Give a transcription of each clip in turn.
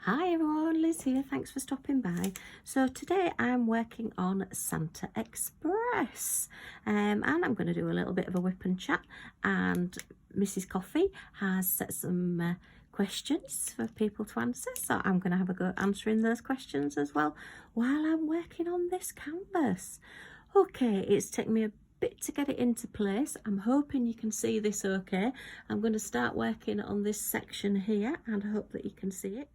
Hi everyone, Liz here, thanks for stopping by. So today I'm working on Santa Express and I'm going to do a little bit of a whip and chat, and Mrs Coffee has set some questions for people to answer, so I'm going to have a go answering those questions as well while I'm working on this canvas. Okay, it's taken me a bit to get it into place. I'm hoping you can see this okay. I'm going to start working on this section here and I hope that you can see it.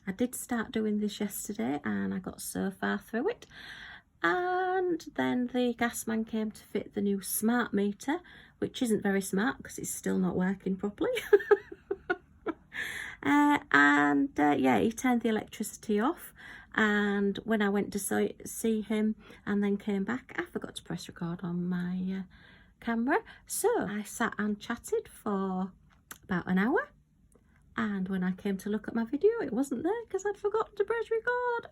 I did start doing this yesterday and I got so far through it, and then the gas man came to fit the new smart meter, which isn't very smart because it's still not working properly. Yeah, he turned the electricity off, and when I went to see him and then came back, I forgot to press record on my camera, so I sat and chatted for about an hour. And when I came to look at my video, it wasn't there because I'd forgotten to press record.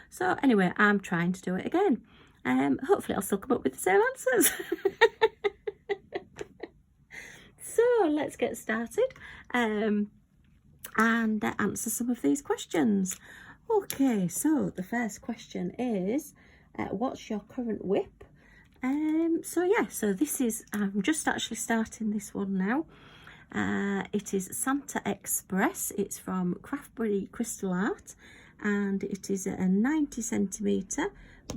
So anyway, I'm trying to do it again. Hopefully I'll still come up with the same answers. So let's get started and answer some of these questions. Okay, so the first question is, what's your current WIP? So this is, I'm just actually starting this one now. It is Santa Express. It's from Craftbury Crystal Art, and it is a 90 centimetre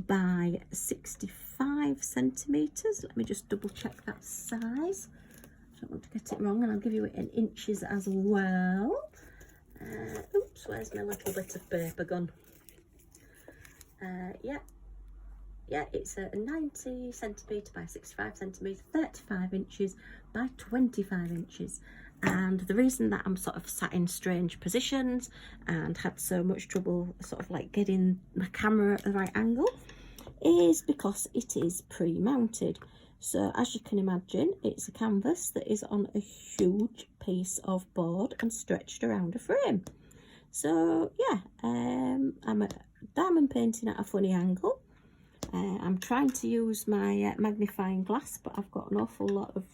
by 65 centimetres. Let me just double check that size. I don't want to get it wrong, and I'll give you it in inches as well. Oops, where's my little bit of paper gone? Yeah, it's a 90 centimetre by 65 centimetres, 35 inches by 25 inches. And the reason that I'm sort of sat in strange positions and had so much trouble sort of like getting my camera at the right angle is because it is pre-mounted. So as you can imagine, it's a canvas that is on a huge piece of board and stretched around a frame. So yeah, I'm diamond painting at a funny angle. I'm trying to use my magnifying glass, but I've got an awful lot of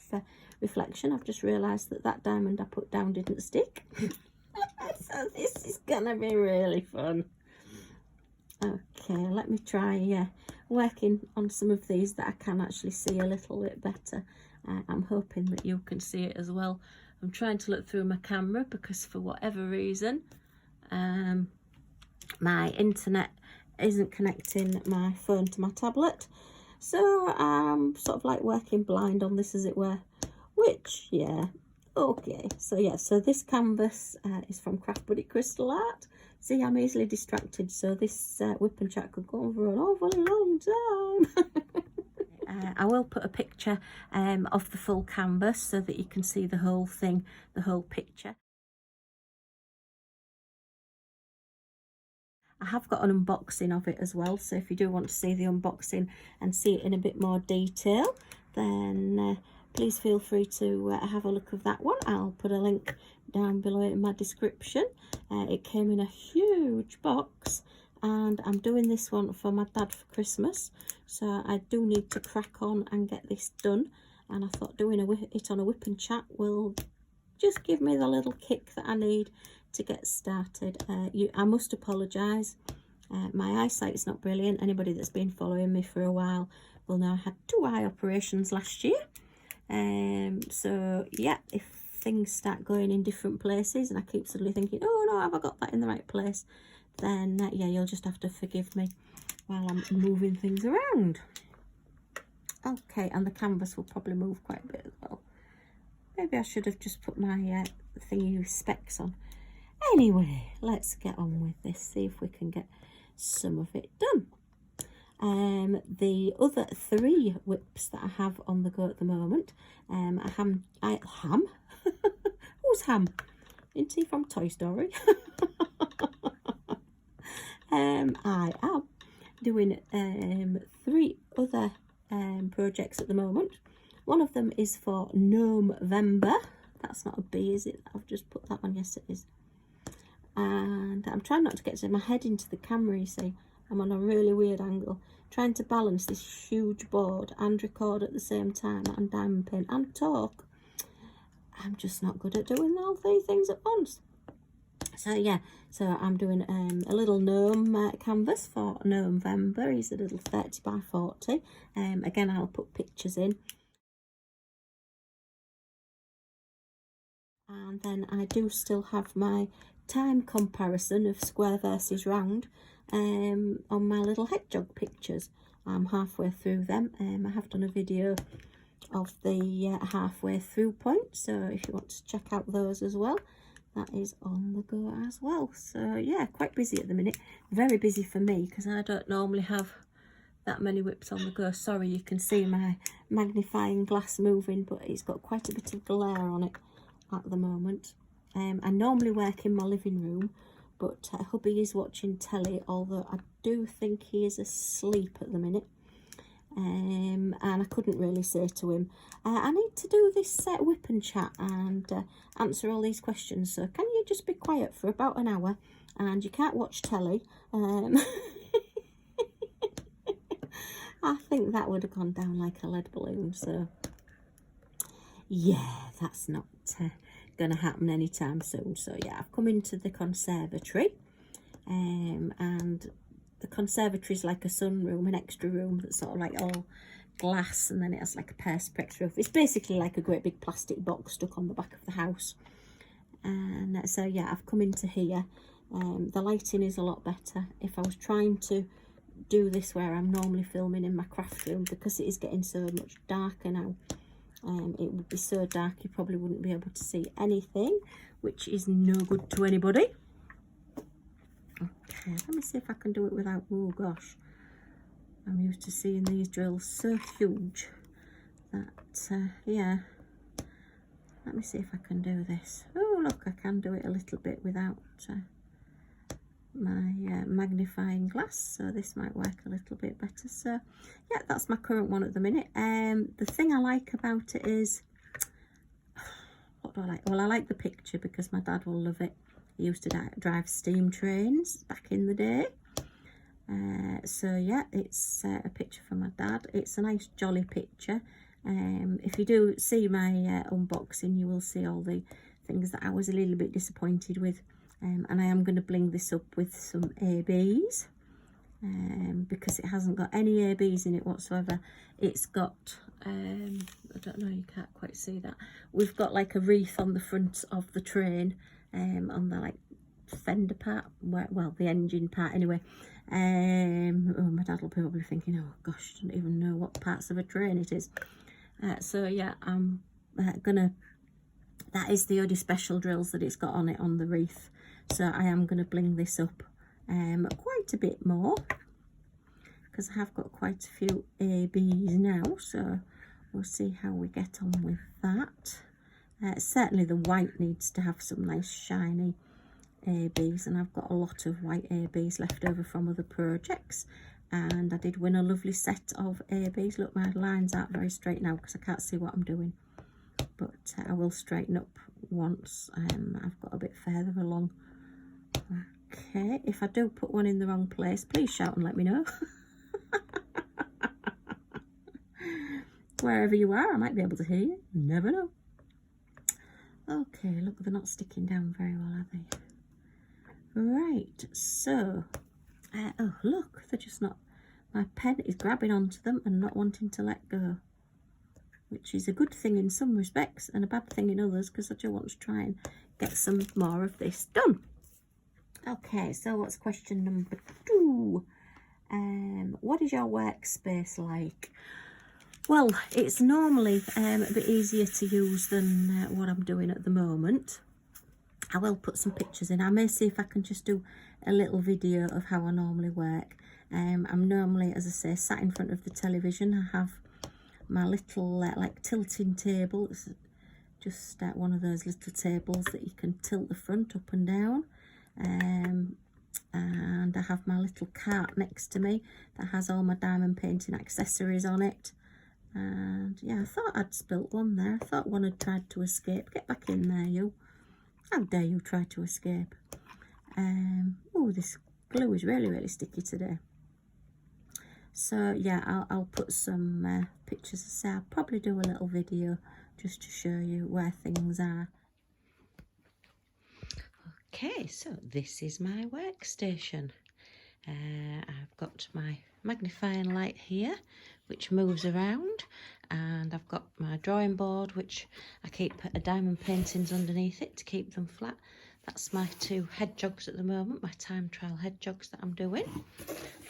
reflection. I've just realised that that diamond I put down didn't stick. So this is gonna be really fun. Okay, let me try working on some of these that I can actually see a little bit better. I'm hoping that you can see it as well. I'm trying to look through my camera because for whatever reason my internet isn't connecting my phone to my tablet, so I'm sort of like working blind on this, as it were, which, yeah, okay. So yeah, so this canvas is from Craftbury Crystal Art. See, I'm easily distracted, so this whip and chat could go on for an awfully long time. I will put a picture of the full canvas so that you can see the whole thing, the whole picture. I have got an unboxing of it as well, so if you do want to see the unboxing and see it in a bit more detail, then please feel free to have a look of that one. I'll put a link down below in my description. It came in a huge box, and I'm doing this one for my dad for Christmas, so I do need to crack on and get this done, and I thought doing it on a whip and chat will just give me the little kick that I need to get started. I must apologise, my eyesight's not brilliant. Anybody that's been following me for a while will know I had 2 eye operations last year, so yeah, if things start going in different places and I keep suddenly thinking, oh no, have I got that in the right place, then yeah, you'll just have to forgive me while I'm moving things around. Okay, and the canvas will probably move quite a bit as well. Maybe I should have just put my thingy with specs on. Anyway, let's get on with this, see if we can get some of it done. The other 3 whips that I have on the go at the moment, Ham? Who's Ham? Isn't he from Toy Story? I am doing 3 other projects at the moment. One of them is for November. That's not a B, is it? I've just put that one. Yes, it is. And I'm trying not to get my head into the camera, you see. I'm on a really weird angle, trying to balance this huge board and record at the same time and diamond paint and talk. I'm just not good at doing all 3 things at once. So yeah, so I'm doing a little gnome canvas for November. He's a little 30 by 40. Again, I'll put pictures in. And then I do still have my time comparison of square versus round on my little hedgehog pictures. I'm halfway through them. I have done a video of the halfway through point, so if you want to check out those as well, that is on the go as well. So yeah, quite busy at the minute. Very busy for me because I don't normally have that many WIPs on the go. Sorry, you can see my magnifying glass moving, but it's got quite a bit of glare on it at the moment. I normally work in my living room, but hubby is watching telly, although I do think he is asleep at the minute. And I couldn't really say to him, I need to do this WIP and chat and answer all these questions, so can you just be quiet for about an hour and you can't watch telly. I think that would have gone down like a lead balloon, so yeah, that's not going to happen anytime soon. So yeah, I've come into the conservatory, and the conservatory is like a sunroom, an extra room that's sort of like all glass, and then it has like a perspex roof. It's basically like a great big plastic box stuck on the back of the house. And so yeah, I've come into here. The lighting is a lot better. If I was trying to do this where I'm normally filming in my craft room, because it is getting so much darker now, it would be so dark you probably wouldn't be able to see anything, which is no good to anybody. Okay, let me see if I can do it without, oh gosh, I'm used to seeing these drills so huge that yeah, let me see if I can do this. Oh look, I can do it a little bit without my magnifying glass, so this might work a little bit better. So yeah, that's my current one at the minute. The thing I like about it is, what do I like? Well, I like the picture because my dad will love it. He used to drive steam trains back in the day. So yeah, it's a picture for my dad. It's a nice jolly picture. If you do see my unboxing, you will see all the things that I was a little bit disappointed with. And I am going to bling this up with some ABs, because it hasn't got any ABs in it whatsoever. It's got, I don't know, you can't quite see that. We've got like a wreath on the front of the train, on the like fender part, well, the engine part anyway. Oh, my dad will probably thinking, oh gosh, I don't even know what parts of a train it is. So yeah, I'm gonna, that is the only special drills that it's got on it, on the wreath. So I am going to bling this up quite a bit more, because I have got quite a few ABs now, so we'll see how we get on with that. Certainly the white needs to have some nice shiny ABs, and I've got a lot of white ABs left over from other projects, and I did win a lovely set of ABs. Look, my lines aren't very straight now because I can't see what I'm doing, but I will straighten up once I've got a bit further along. Okay, if I do put one in the wrong place, please shout and let me know. Wherever you are, I might be able to hear you. You never know. Okay, look, they're not sticking down very well, are they? Right, so, oh look, they're just not, my pen is grabbing onto them and not wanting to let go, which is a good thing in some respects and a bad thing in others, because I do want to try and get some more of this done. Okay, so what's question number 2? What is your workspace like? Well, it's normally a bit easier to use than what I'm doing at the moment. I will put some pictures in. I may see if I can just do a little video of how I normally work. I'm normally, as I say, sat in front of the television. I have my little like tilting table. It's just one of those little tables that you can tilt the front up and down. And I have my little cart next to me that has all my diamond painting accessories on it. And yeah, I thought I'd spilt one there. I thought one had tried to escape. Get back in there, you. How dare you try to escape? Oh, this glue is really sticky today. So yeah, I'll put some pictures. So I'll probably do a little video just to show you where things are. Okay, so this is my workstation. I've got my magnifying light here, which moves around, and I've got my drawing board, which I keep diamond paintings underneath it to keep them flat. That's my 2 hedgehogs at the moment, my time trial hedgehogs that I'm doing.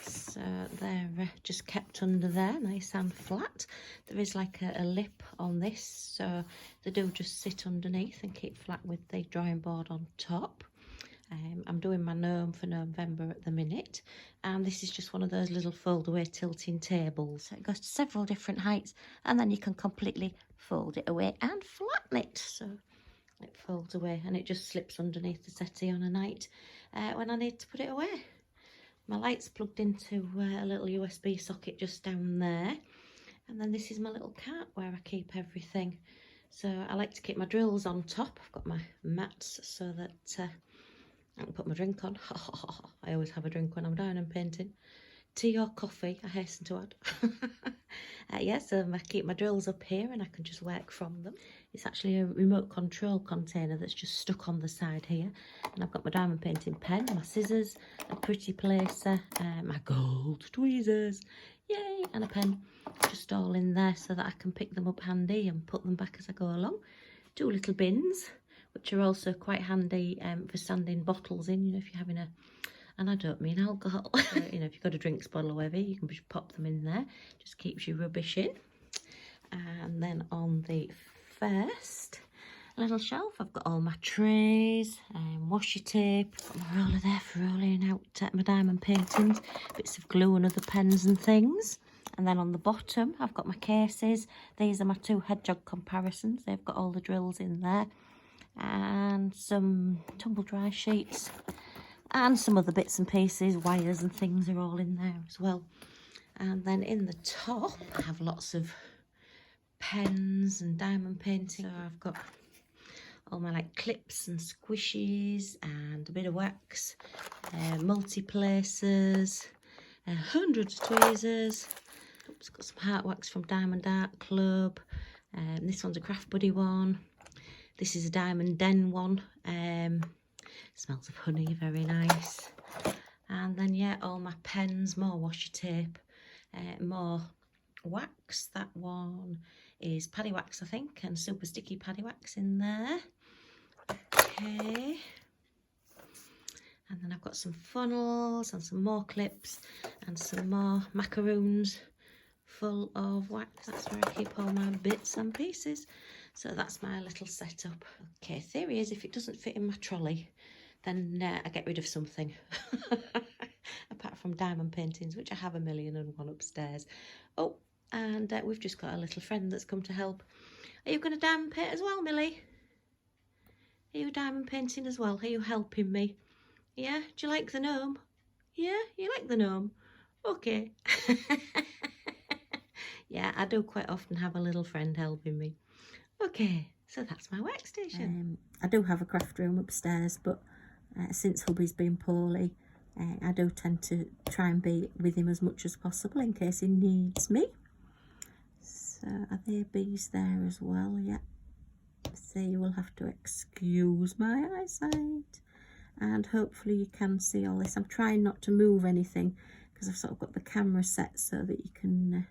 So they're just kept under there, nice and flat. There is like a lip on this, so they do just sit underneath and keep flat with the drawing board on top. I'm doing my gnome for November at the minute, and this is just one of those little fold away tilting tables. It goes to several different heights, and then you can completely fold it away and flatten it, so it folds away and it just slips underneath the settee on a night when I need to put it away. My light's plugged into a little USB socket just down there, and then this is my little cart where I keep everything. So I like to keep my drills on top. I've got my mats so that I can put my drink on. I always have a drink when I'm diamond painting. Tea or coffee, I hasten to add. Yeah, so I keep my drills up here and I can just work from them. It's actually a remote control container that's just stuck on the side here. And I've got my diamond painting pen, my scissors, a pretty placer, my gold tweezers, yay, and a pen. Just all in there so that I can pick them up handy and put them back as I go along. 2 little bins, which are also quite handy for standing bottles in, you know, if you're having and I don't mean alcohol, you know, if you've got a drinks bottle or whatever, you can just pop them in there, just keeps your rubbish in. And then on the first little shelf, I've got all my trays, washi tape, got my roller there for rolling out my diamond paintings, bits of glue and other pens and things. And then on the bottom, I've got my cases. These are my 2 hedgehog comparisons. They've got all the drills in there. And some tumble dry sheets and some other bits and pieces, wires and things are all in there as well. And then in the top I have lots of pens and diamond painting. So I've got all my like clips and squishies and a bit of wax, multi-placers, hundreds of tweezers. Oops, got some heart wax from Diamond Art Club. This one's a Craft Buddy one. This is a Diamond Den one. Smells of honey, very nice. And then, yeah, all my pens, more washi tape, more wax. That one is paddy wax, I think, and super sticky paddy wax in there. Okay. And then I've got some funnels and some more clips and some more macaroons full of wax. That's where I keep all my bits and pieces. So that's my little setup. Okay, theory is if it doesn't fit in my trolley, then I get rid of something. Apart from diamond paintings, which I have 1,000,001 upstairs. Oh, and we've just got a little friend that's come to help. Are you going to diamond paint as well, Millie? Are you diamond painting as well? Are you helping me? Yeah? Do you like the gnome? Yeah? You like the gnome? Okay. Yeah, I do quite often have a little friend helping me. Okay, so that's my workstation. I do have a craft room upstairs, but since hubby's been poorly, I do tend to try and be with him as much as possible in case he needs me. So are there bees there as well? Yeah. So you will have to excuse my eyesight, and hopefully you can see all this. I'm trying not to move anything because I've sort of got the camera set so that you can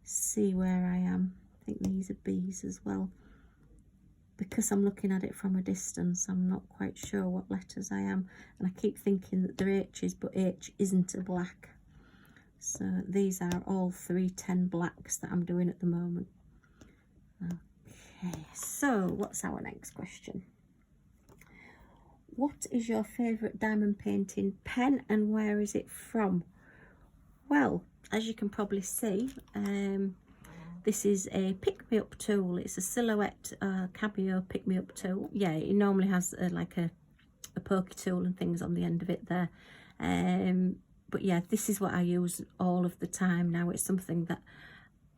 see where I am. I think these are bees as well. Because I'm looking at it from a distance, I'm not quite sure what letters I am, and I keep thinking that they're H's, but H isn't a black. So these are all 310 blacks that I'm doing at the moment. Okay, so what's our next question? What is your favourite diamond painting pen and where is it from? Well, as you can probably see, this is a pick-me-up tool. It's a Silhouette Cameo pick-me-up tool. Yeah, it normally has like a pokey tool and things on the end of it there. But yeah, this is what I use all of the time now. It's something that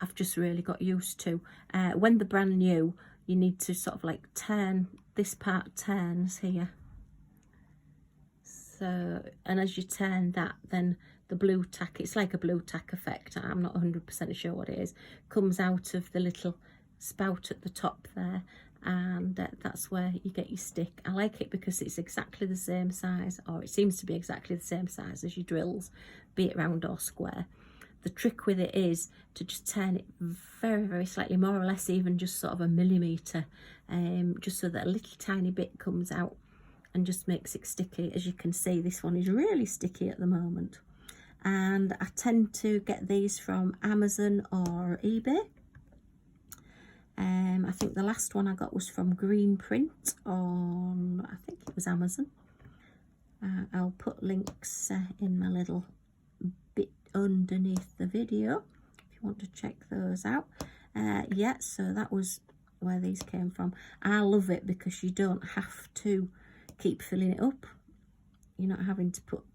I've just really got used to. When they're brand new, you need to sort of like turn, this part turns here. So, and as you turn that, then the blue tack, it's like a blue tack effect, I'm not 100% sure what it is, comes out of the little spout at the top there, and that's where you get your stick. I like it because it's exactly the same size, or it seems to be exactly the same size as your drills, be it round or square. The trick with it is to just turn it very, very slightly, more or less even just sort of a millimetre, just so that a little tiny bit comes out and just makes it sticky. As you can see, this one is really sticky at the moment. And I tend to get these from Amazon or eBay. I think the last one I got was from Green Print on, I think it was Amazon. I'll put links in my little bit underneath the video if you want to check those out. Yeah, so that was where these came from. I love it because you don't have to keep filling it up. You're not having to put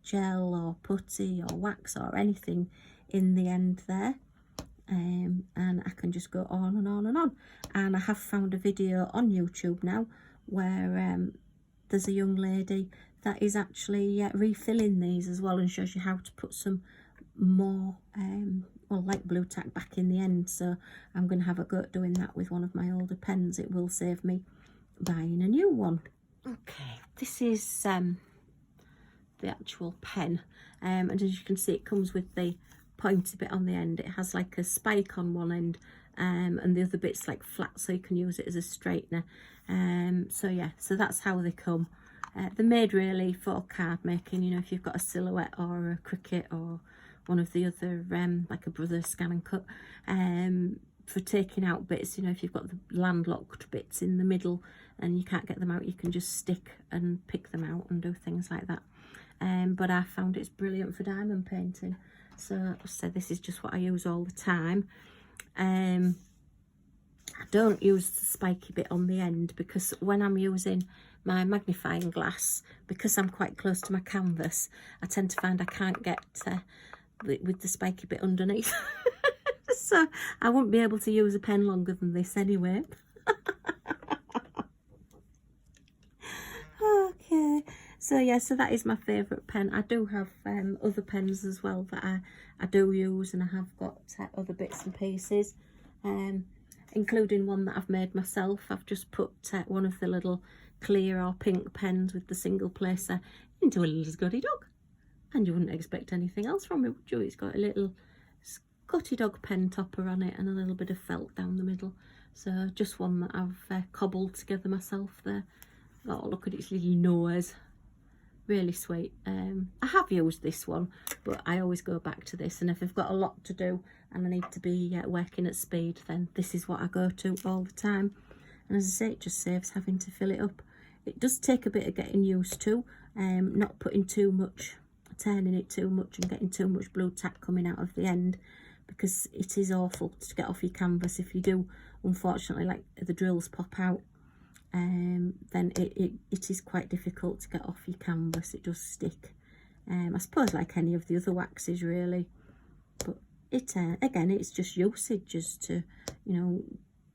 gel or putty or wax or anything in the end there. And I can just go on and on and on. And I have found a video on YouTube now where there's a young lady that is actually refilling these as well, and shows you how to put some more well, like blue tack back in the end. So I'm going to have a go at doing that with one of my older pens. It will save me buying a new one. Okay, this is the actual pen, and as you can see, it comes with the pointy bit on the end. It has like a spike on one end, and the other bit's like flat, so you can use it as a straightener. So yeah, so that's how they come. They're made really for card making, you know, if you've got a silhouette or a cricket or one of the other like a Brother Scan and Cut, for taking out bits. You know, if you've got the landlocked bits in the middle and you can't get them out, you can just stick and pick them out and do things like that. But I found it's brilliant for diamond painting. So this is just what I use all the time. I don't use the spiky bit on the end because when I'm using my magnifying glass, because I'm quite close to my canvas, I tend to find I can't get with the spiky bit underneath. So I won't be able to use a pen longer than this anyway. Okay. So yeah, so that is my favourite pen. I do have other pens as well that I do use, and I have got other bits and pieces, including one that I've made myself. I've just put one of the little clear or pink pens with the single placer into a little Scotty dog, and you wouldn't expect anything else from it, would you? It's got a little Scotty dog pen topper on it and a little bit of felt down the middle. So just one that I've cobbled together myself there. Oh, look at its little nose. Really sweet. I have used this one, but I always go back to this, and if I've got a lot to do and I need to be working at speed, then this is what I go to all the time. And as I say, it just saves having to fill it up. It does take a bit of getting used to, not putting too much, turning it too much and getting too much blue tack coming out of the end, because it is awful to get off your canvas. If you do, unfortunately, like the drills pop out, then it is quite difficult to get off your canvas. It does stick, I suppose, like any of the other waxes really. But it again, it's just usage as to, you know,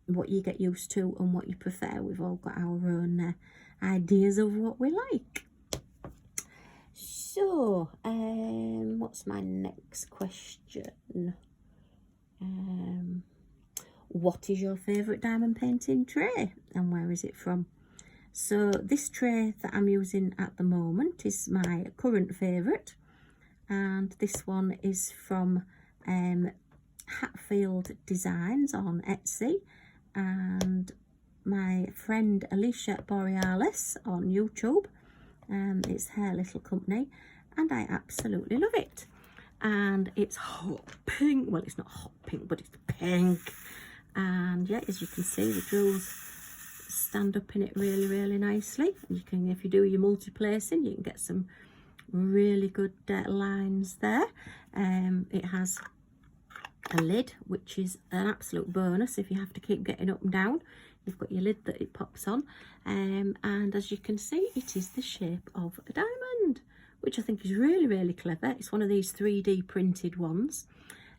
what you get used to and what you prefer. We've all got our own ideas of what we like. So what's my next question? What is your favourite diamond painting tray and where is it from? So this tray that I'm using at the moment is my current favourite, and this one is from Hatfield Designs on Etsy, and my friend Alicia Borealis on YouTube. It's her little company, and I absolutely love it. And it's hot pink. Well, it's not hot pink, but it's pink. And yeah, as you can see, the drills stand up in it really, really nicely. And you can, if you do your multi-placing, you can get some really good lines there. It has a lid, which is an absolute bonus if you have to keep getting up and down. You've got your lid that it pops on, and as you can see, it is the shape of a diamond, which I think is really, really clever. It's one of these 3D printed ones.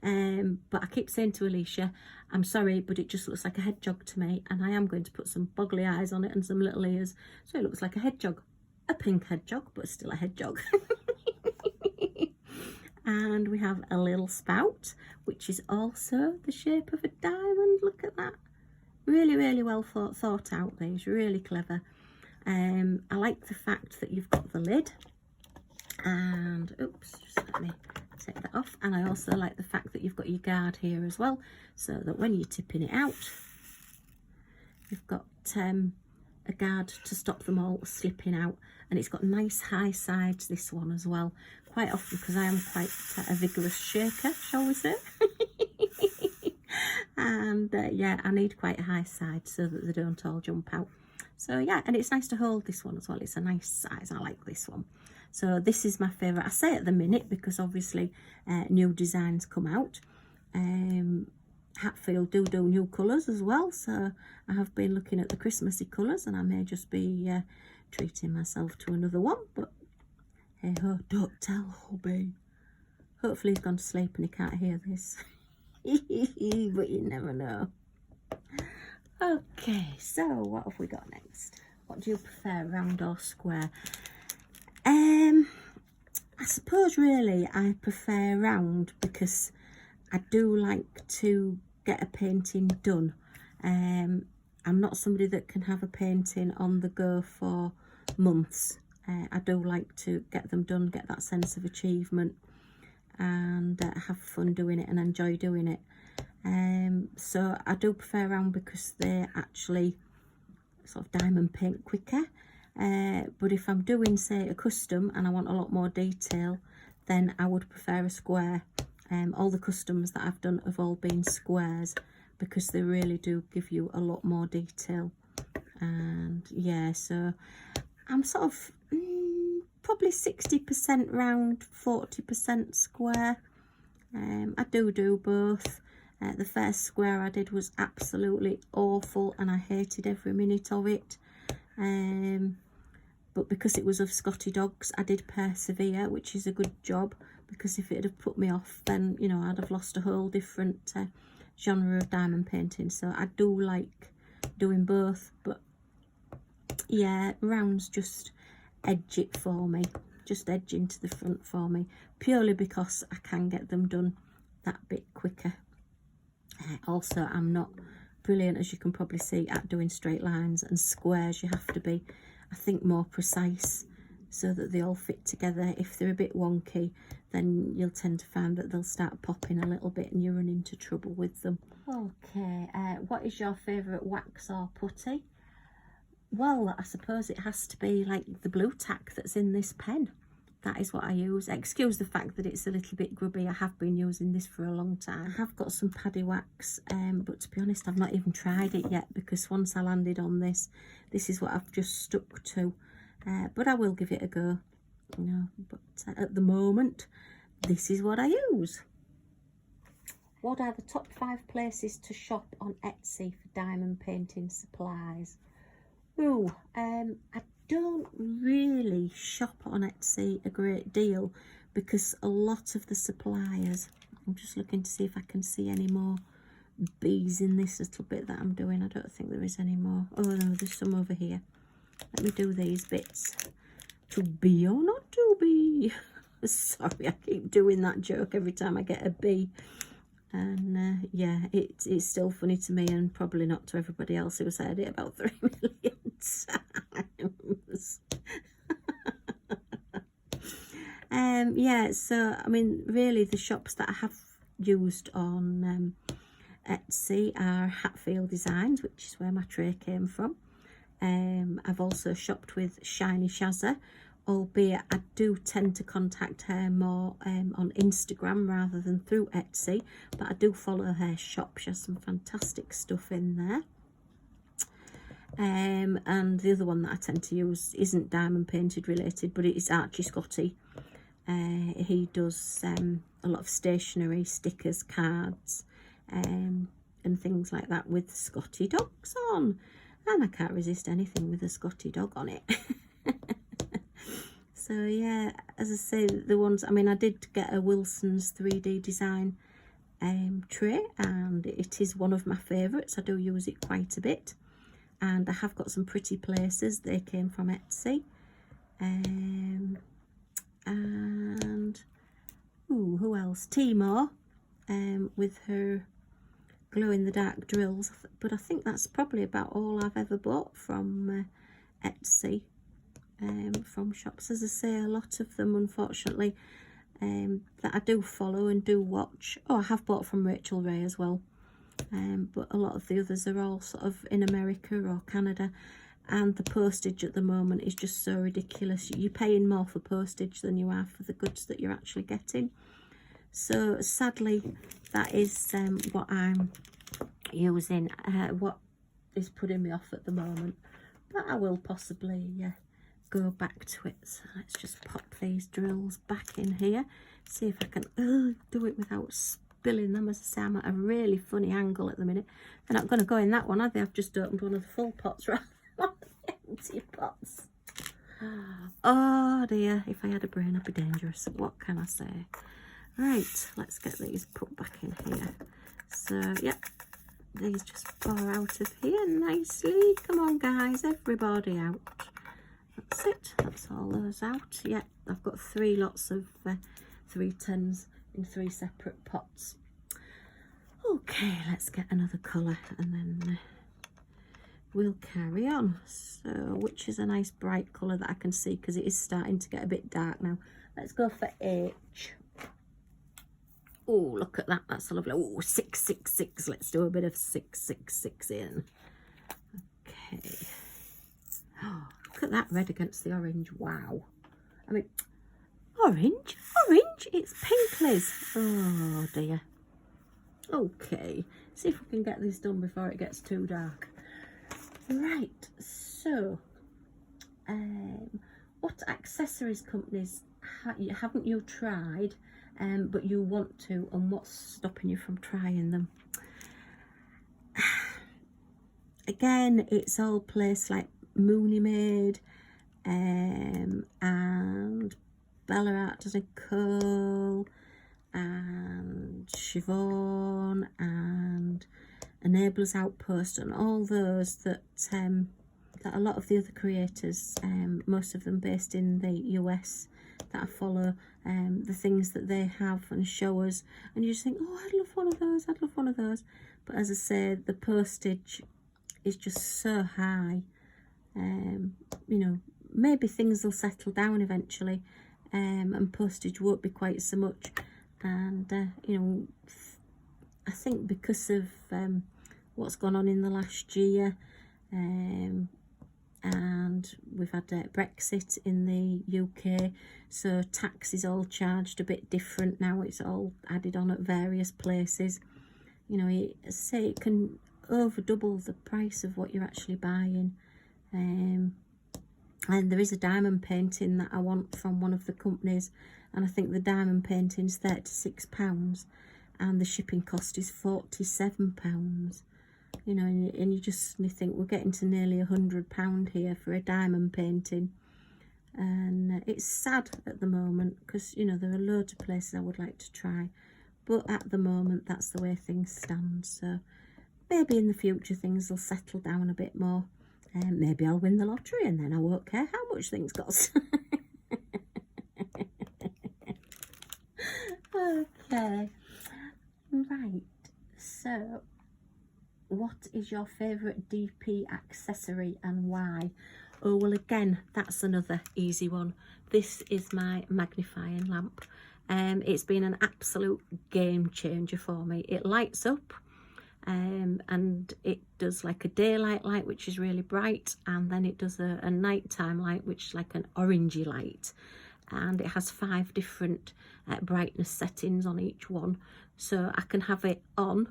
But I keep saying to Alicia, I'm sorry, but it just looks like a hedgehog to me, and I am going to put some boggly eyes on it and some little ears, so it looks like a hedgehog, a pink hedgehog, but still a hedgehog. And we have a little spout, which is also the shape of a diamond. Look at that. Really, really well thought out, these, really clever. I like the fact that you've got the lid, and oops, just let me take that off. And I also like the fact that you've got your guard here as well, so that when you're tipping it out, you've got a guard to stop them all slipping out. And it's got nice high sides, this one as well, quite often, because I am quite a vigorous shaker, shall we say. And yeah, I need quite a high side so that they don't all jump out. So yeah, and it's nice to hold this one as well. It's a nice size. I like this one. So this is my favourite. I say at the minute because obviously new designs come out. Hatfield do new colours as well, so I have been looking at the Christmassy colours, and I may just be treating myself to another one. But hey ho, don't tell hubby. Hopefully he's gone to sleep and he can't hear this. But you never know. Okay, so what have we got next? What do you prefer, round or square? I suppose really I prefer round, because I do like to get a painting done. I'm not somebody that can have a painting on the go for months. I do like to get them done, get that sense of achievement, and have fun doing it and enjoy doing it. So I do prefer round because they actually sort of diamond paint quicker. But if I'm doing, say, a custom and I want a lot more detail, then I would prefer a square. All the customs that I've done have all been squares, because they really do give you a lot more detail. And yeah, so I'm sort of probably 60% round, 40% square. I do both. The first square I did was absolutely awful and I hated every minute of it. But because it was of Scotty dogs, I did persevere, which is a good job, because if it had put me off, then, you know, I'd have lost a whole different genre of diamond painting. So I do like doing both, but yeah, rounds just edge it for me, just edge into the front for me, purely because I can get them done that bit quicker. Also, I'm not brilliant, as you can probably see, at doing straight lines and squares. You have to be, I think, more precise so that they all fit together. If they're a bit wonky, then you'll tend to find that they'll start popping a little bit and you run into trouble with them. Okay, what is your favourite wax or putty? Well, I suppose it has to be like the blue tack that's in this pen. That is what I use. Excuse the fact that it's a little bit grubby. I have been using this for a long time. I have got some paddy wax, but to be honest, I've not even tried it yet, because once I landed on this, this is what I've just stuck to. But I will give it a go, you know. But at the moment, this is what I use. What are the top 5 places to shop on Etsy for diamond painting supplies? Ooh, I don't really shop on Etsy a great deal, because a lot of the suppliers, I'm just looking to see if I can see any more bees in this little bit that I'm doing. I don't think there is any more. Oh no, there's some over here. Let me do these bits. To be or not to be. Sorry, I keep doing that joke every time I get a bee. And yeah, it's still funny to me, and probably not to everybody else who has heard it about 3 million times. Yeah, so I mean, really the shops that I have used on Etsy are Hatfield Designs, which is where my tray came from. I've also shopped with Shiny Shazza, albeit I do tend to contact her more on Instagram rather than through Etsy, but I do follow her shop. She has some fantastic stuff in there. And the other one that I tend to use isn't diamond painted related, but it is Archie Scotty. He does a lot of stationery, stickers, cards, and things like that with Scotty dogs on. And I can't resist anything with a Scotty dog on it. So yeah, as I say, the ones, I mean, I did get a Wilson's 3D design tray, and it is one of my favourites. I do use it quite a bit, and I have got some pretty places. They came from Etsy. And ooh, who else? Timor, with her glow-in-the-dark drills, but I think that's probably about all I've ever bought from Etsy, from shops. As I say, a lot of them, unfortunately, that I do follow and do watch. Oh, I have bought from Rachel Ray as well, but a lot of the others are all sort of in America or Canada, and the postage at the moment is just so ridiculous. You're paying more for postage than you are for the goods that you're actually getting. So sadly, that is what I'm using, what is putting me off at the moment, but I will possibly go back to it. So let's just pop these drills back in here, see if I can do it without spilling them. As I say, I'm at a really funny angle at the minute. They're not going to go in that one, are they? I've just opened one of the full pots rather than the empty pots. Oh dear, if I had a brain I'd be dangerous. What can I say? Right, let's get these put back in here. So, yep, these just pour out of here nicely. Come on, guys, everybody out. That's it. That's all those out. Yep, I've got 3 lots of 3 tins in 3 separate pots. Okay, let's get another colour and then we'll carry on. So, which is a nice bright colour that I can see because it is starting to get a bit dark now. Let's go for H. Oh, look at that. That's a lovely. Oh, 666. Let's do a bit of 666 in. Okay. Oh, look at that red against the orange. Wow. I mean, orange. It's pink, Liz. Oh, dear. Okay. See if we can get this done before it gets too dark. Right. So, what accessories companies haven't you tried? But you want to, and what's stopping you from trying them? Again, it's all places like Mooney Maid, and Bella Art and Co, and Siobhan, and Enablers Outpost, and all those that that a lot of the other creators, most of them based in the US, that I follow, the things that they have and show us, and you just think, oh, I'd love one of those, I'd love one of those. But as I say, the postage is just so high. You know, maybe things will settle down eventually, and postage won't be quite so much. And you know, I think because of what's gone on in the last year, and we've had Brexit in the UK, so tax is all charged a bit different now. It's all added on at various places. You know, say it can over double the price of what you're actually buying. And there is a diamond painting that I want from one of the companies, and I think the diamond painting's £36 and the shipping cost is £47. You know, and you just think we're getting to nearly £100 here for a diamond painting. And it's sad at the moment because, you know, there are loads of places I would like to try, but at the moment that's the way things stand. So maybe in the future things will settle down a bit more, and maybe I'll win the lottery and then I won't care how much things cost. Okay, right, so what is your favourite DP accessory and why? Oh, well, again, that's another easy one. This is my magnifying lamp. It's been an absolute game changer for me. It lights up, and it does like a daylight light, which is really bright, and then it does a nighttime light, which is like an orangey light, and it has 5 different brightness settings on each one, so I can have it on,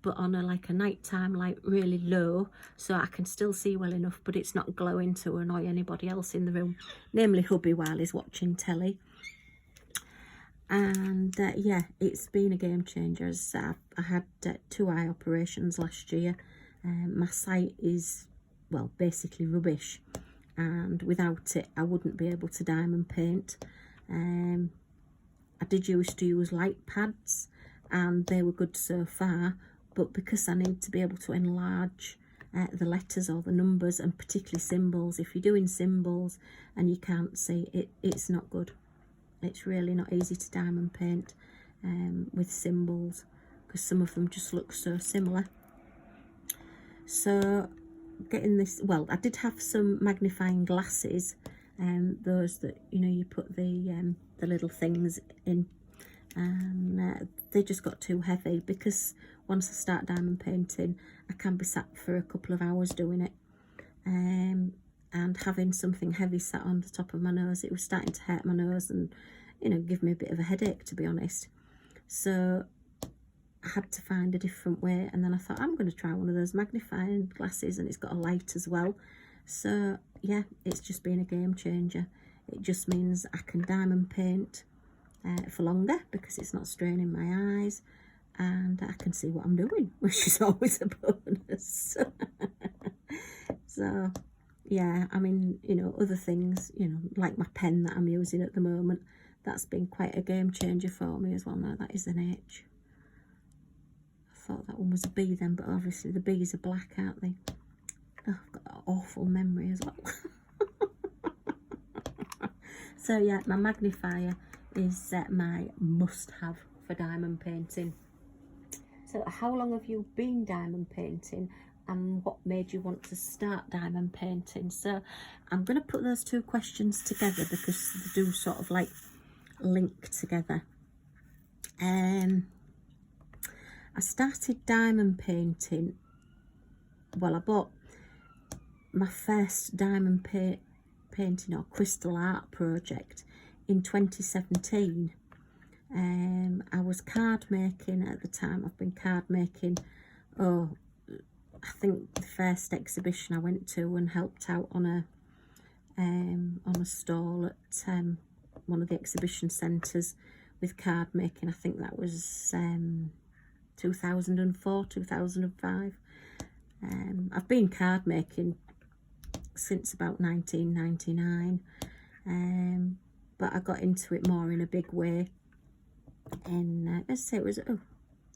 but on like a nighttime light really low, so I can still see well enough, but it's not glowing to annoy anybody else in the room, namely hubby while he's watching telly. And yeah, it's been a game changer. As I had 2 eye operations last year. My sight is, well, basically rubbish, and without it I wouldn't be able to diamond paint. I did used to use light pads and they were good so far, but because I need to be able to enlarge the letters or the numbers, and particularly symbols, if you're doing symbols and you can't see it, it's not good. It's really not easy to diamond paint with symbols, because some of them just look so similar. So getting this, well, I did have some magnifying glasses, those that, you know, you put the little things in, and they just got too heavy, because once I start diamond painting I can be sat for a couple of hours doing it, and having something heavy sat on the top of my nose, it was starting to hurt my nose and, you know, give me a bit of a headache, to be honest. So I had to find a different way, and then I thought I'm going to try one of those magnifying glasses, and it's got a light as well. So yeah, it's just been a game changer. It just means I can diamond paint for longer, because it's not straining my eyes, and I can see what I'm doing, which is always a bonus. So yeah, I mean, you know, other things, you know, like my pen that I'm using at the moment, that's been quite a game changer for me as well. Now that is an H. I thought that one was a B then, but obviously the B's are black, aren't they? Oh, I've got an awful memory as well. So yeah, my magnifier is my must-have for diamond painting. So how long have you been diamond painting, and what made you want to start diamond painting? So I'm going to put those two questions together, because they do sort of like link together. I started diamond painting, well, I bought my first diamond painting or crystal art project in 2017. I was card making at the time. I've been card making, oh, I think the first exhibition I went to and helped out on a stall at one of the exhibition centres with card making. I think that was 2004, 2005. I've been card making since about 1999, but I got into it more in a big way. And let's say it was, oh,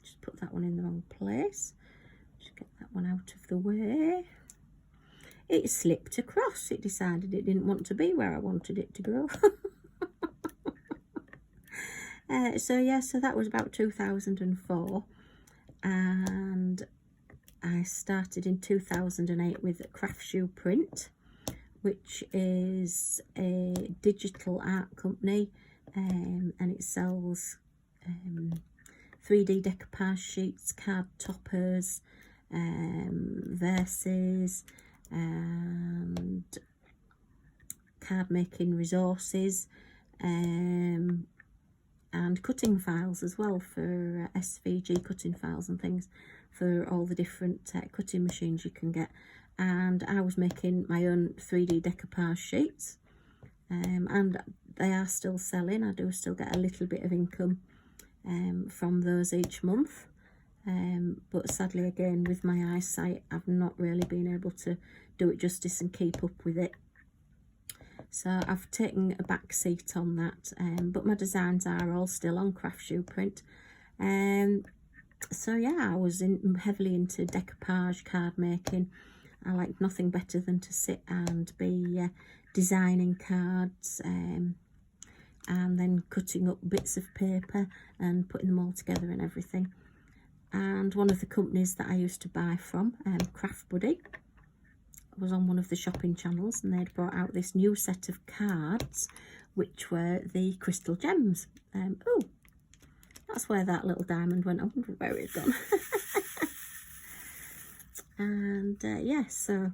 just put that one in the wrong place. Just get that one out of the way. It slipped across. It decided it didn't want to be where I wanted it to go. So yeah, so that was about 2004, and I started in 2008 with Craft Shoe Print, which is a digital art company, and it sells 3D decoupage sheets, card toppers, verses, and card making resources, and cutting files as well, for SVG cutting files and things, for all the different cutting machines you can get. And I was making my own 3D decoupage sheets, and they are still selling. I do still get a little bit of income from those each month, but sadly, again, with my eyesight, I've not really been able to do it justice and keep up with it. So I've taken a back seat on that, but my designs are all still on Craft Shoe Print. So yeah, I was heavily into decoupage, card making. I like nothing better than to sit and be designing cards, and then cutting up bits of paper and putting them all together and everything. And one of the companies that I used to buy from, Craft Buddy, was on one of the shopping channels, and they'd brought out this new set of cards, which were the crystal gems. Oh, that's where that little diamond went. I wonder where it's gone. And yeah, so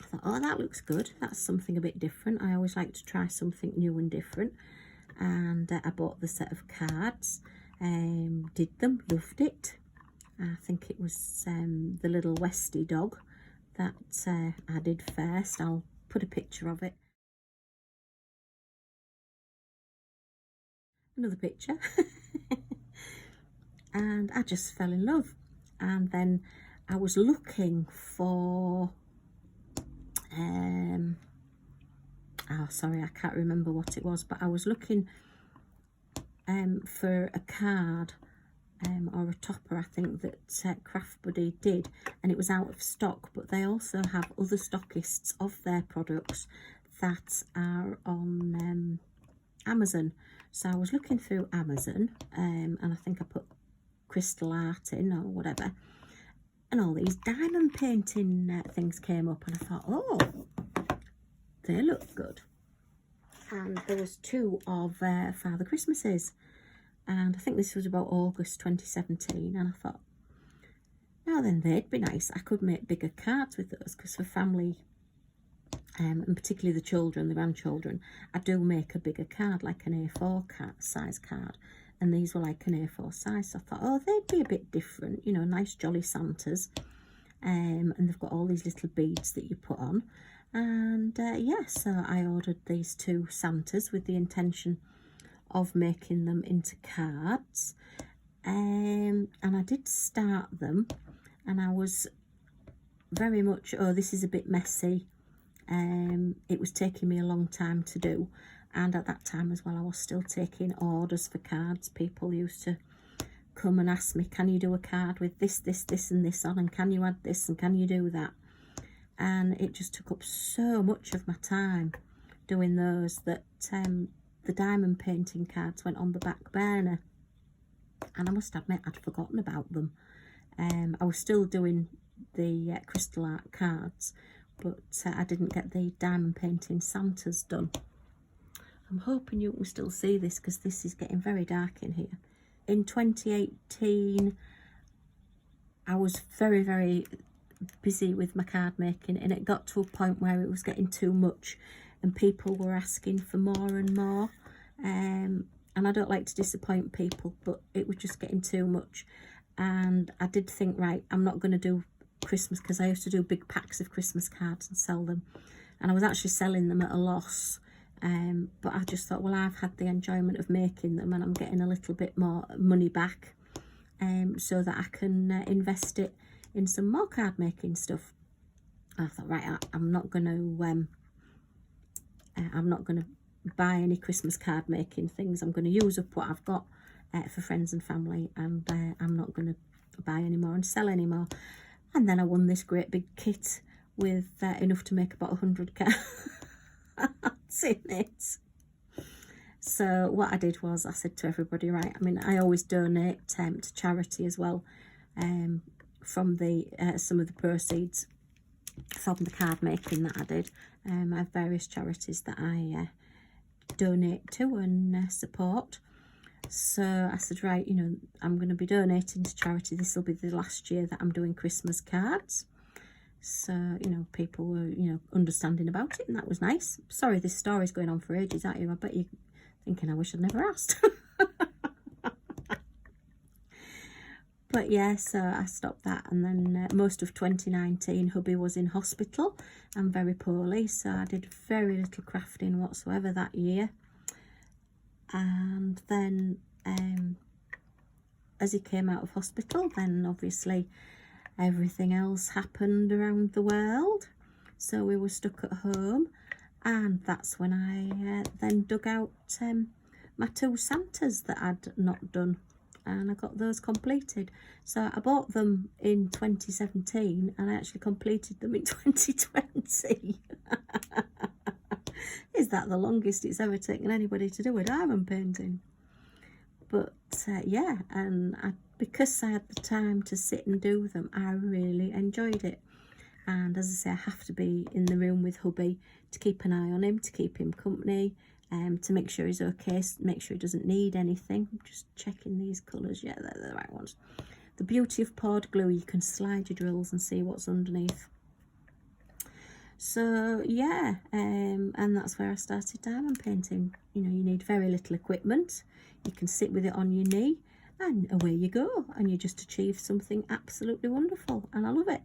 I thought, oh, that looks good. That's something a bit different. I always like to try something new and different. And I bought the set of cards, did them, loved it. I think it was the little Westie dog that I did first. I'll put a picture of it. Another picture. And I just fell in love. And then I was looking for oh sorry, I can't remember what it was, but I was looking for a card or a topper, I think, that Craft Buddy did, and it was out of stock. But they also have other stockists of their products that are on Amazon. So I was looking through Amazon, and I think I put crystal art in or whatever, and all these diamond painting things came up, and I thought, oh, they look good. And there was 2 of Father Christmases, and I think this was about August 2017, and I thought, now then, they'd be nice. I could make bigger cards with those, because for family, and particularly the children, the grandchildren, I do make a bigger card, like an A4 size card, and these were like an A4 size, so I thought, oh, they'd be a bit different, you know, nice jolly Santas, and they've got all these little beads that you put on. And yeah, so I ordered these 2 Santas with the intention of making them into cards, and I did start them, and I was very much, oh, this is a bit messy. It was taking me a long time to do, and at that time as well I was still taking orders for cards. People used to come and ask me, can you do a card with this, this, this and this on, and can you add this, and can you do that? And it just took up so much of my time doing those that the diamond painting cards went on the back burner, and I must admit I'd forgotten about them. I was still doing the crystal art cards, but I didn't get the diamond painting Santas done. I'm hoping you can still see this, because this is getting very dark in here. In 2018 I was very, very busy with my card making, and it got to a point where it was getting too much, and people were asking for more and more, and I don't like to disappoint people, but it was just getting too much. And I did think, right, I'm not going to do Christmas, because I used to do big packs of Christmas cards and sell them, and I was actually selling them at a loss, but I just thought, well, I've had the enjoyment of making them, and I'm getting a little bit more money back, so that I can invest it in some more card making stuff. I thought, right, I'm not going to buy any Christmas card making things. I'm going to use up what I've got for friends and family, and I'm not going to buy any more and sell any more. And then I won this great big kit with enough to make about 100 cards in it. So what I did was, I said to everybody, right, I mean, I always donate to charity as well, from the some of the proceeds from the card making that I did. I have various charities that I donate to and support. So I said, right, you know, I'm going to be donating to charity. This will be the last year that I'm doing Christmas cards. So, you know, people were, you know, understanding about it, and that was nice. Sorry, this story's going on for ages, aren't you? I bet you're thinking I wish I'd never asked. But yeah, so I stopped that, and then most of 2019 hubby was in hospital and very poorly, so I did very little crafting whatsoever that year. And then as he came out of hospital, then obviously everything else happened around the world, so we were stuck at home, and that's when I then dug out my 2 Santas that I'd not done, and I got those completed. So I bought them in 2017 and I actually completed them in 2020. Is that the longest it's ever taken anybody to do a diamond painting? But yeah, and because I had the time to sit and do them, I really enjoyed it. And as I say, I have to be in the room with hubby to keep an eye on him, to keep him company, to make sure he's okay, make sure he doesn't need anything. I'm just checking these colours. Yeah, they're the right ones. The beauty of poured glue, you can slide your drills and see what's underneath. So yeah, and that's where I started diamond painting. You know, you need very little equipment. You can sit with it on your knee and away you go, and you just achieve something absolutely wonderful, and I love it.